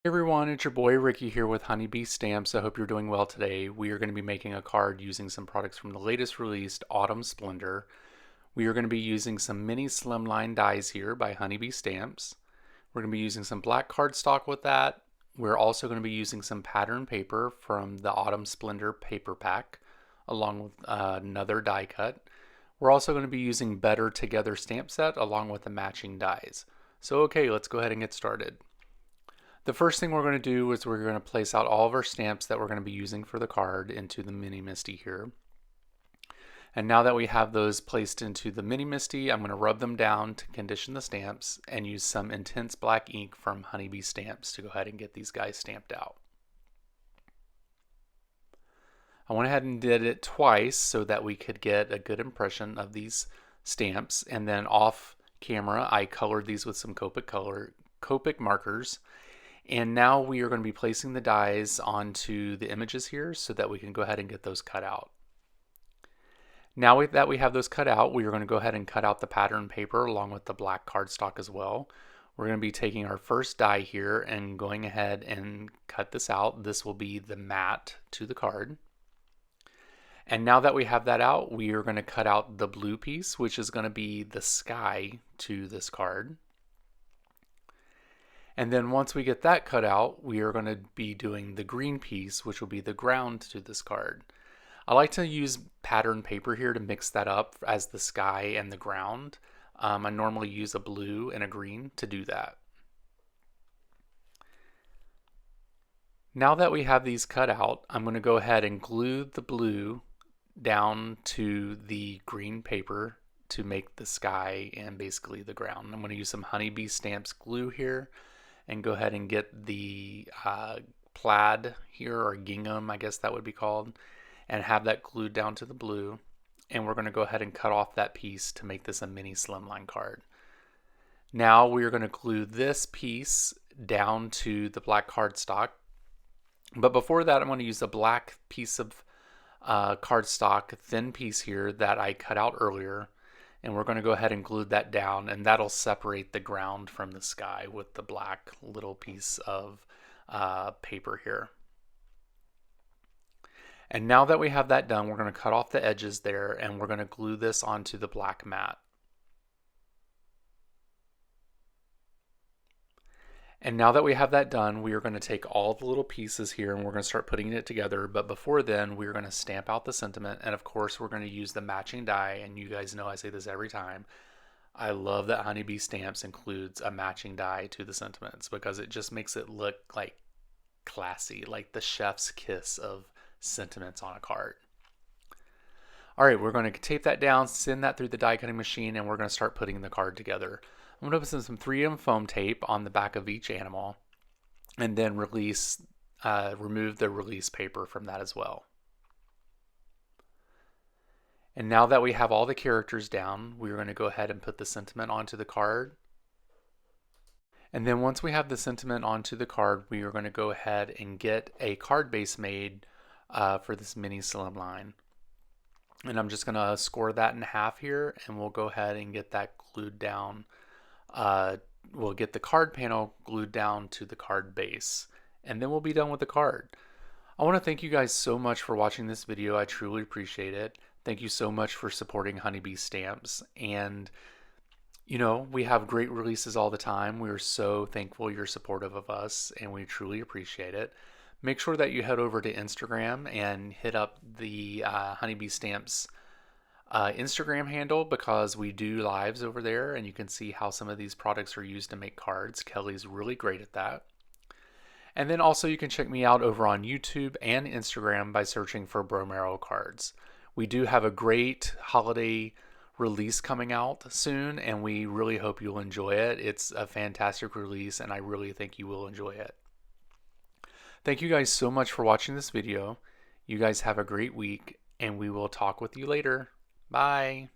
Hey everyone, it's your boy Ricky here with Honeybee Stamps. I hope you're doing well today. We are going to be making a card using some products from the latest released Autumn Splendor. We are going to be using some mini slimline dies here by Honeybee Stamps. We're going to be using some black cardstock with that. We're also going to be using some pattern paper from the Autumn Splendor paper pack, along with another die cut. We're also going to be using Better Together stamp set along with the matching dies. So okay, let's go ahead and get started. The first thing we're going to do is we're going to place out all of our stamps that we're going to be using for the card into the Mini Misty here. And now that we have those placed into the Mini Misty, I'm going to rub them down to condition the stamps and use some intense black ink from Honeybee Stamps to go ahead and get these guys stamped out. I went ahead and did it twice so that we could get a good impression of these stamps, and then off camera I colored these with some Copic markers. And now we are going to be placing the dies onto the images here so that we can go ahead and get those cut out. Now that we have those cut out, we are going to go ahead and cut out the pattern paper along with the black cardstock as well. We're going to be taking our first die here and going ahead and cut this out. This will be the mat to the card. And now that we have that out, we are going to cut out the blue piece, which is going to be the sky to this card. And then once we get that cut out, we are going to be doing the green piece, which will be the ground to this card. I like to use pattern paper here to mix that up as the sky and the ground. I normally use a blue and a green to do that. Now that we have these cut out, I'm going to go ahead and glue the blue down to the green paper to make the sky and basically the ground. I'm going to use some Honeybee Stamps glue here and go ahead and get the plaid here, or gingham I guess that would be called, and have that glued down to the blue. And we're going to go ahead and cut off that piece to make this a mini slimline card. Now we are going to glue this piece down to the black cardstock. But before that, I'm going to use a black piece of cardstock, thin piece here that I cut out earlier. And we're going to go ahead and glue that down, and that'll separate the ground from the sky with the black little piece of paper here. And now that we have that done, we're going to cut off the edges there, and we're going to glue this onto the black mat. And now that we have that done, we are going to take all the little pieces here and we're going to start putting it together. But before then, we're going to stamp out the sentiment. And of course, we're going to use the matching die. And you guys know I say this every time. I love that Honeybee Stamps includes a matching die to the sentiments because it just makes it look like classy, like the chef's kiss of sentiments on a card. All right, we're going to tape that down, send that through the die cutting machine, and we're going to start putting the card together. I'm going to put some 3M foam tape on the back of each animal and then remove the release paper from that as well. And now that we have all the characters down, we're going to go ahead and put the sentiment onto the card. And then once we have the sentiment onto the card, we are going to go ahead and get a card base made for this mini slimline. And I'm just going to score that in half here, and we'll go ahead and get that glued down. We'll get the card panel glued down to the card base, and then we'll be done with the card. I want to thank you guys so much for watching this video. I truly appreciate it. Thank you so much for supporting Honeybee Stamps. And you know, we have great releases all the time. We are so thankful you're supportive of us, and we truly appreciate it. Make sure that you head over to Instagram and hit up the Honeybee Stamps Instagram handle, because we do lives over there and you can see how some of these products are used to make cards. Kelly's really great at that. And then also you can check me out over on YouTube and Instagram by searching for Bromero Cards. We do have a great holiday release coming out soon, and we really hope you'll enjoy it. It's a fantastic release and I really think you will enjoy it. Thank you guys so much for watching this video. You guys have a great week, and we will talk with you later. Bye.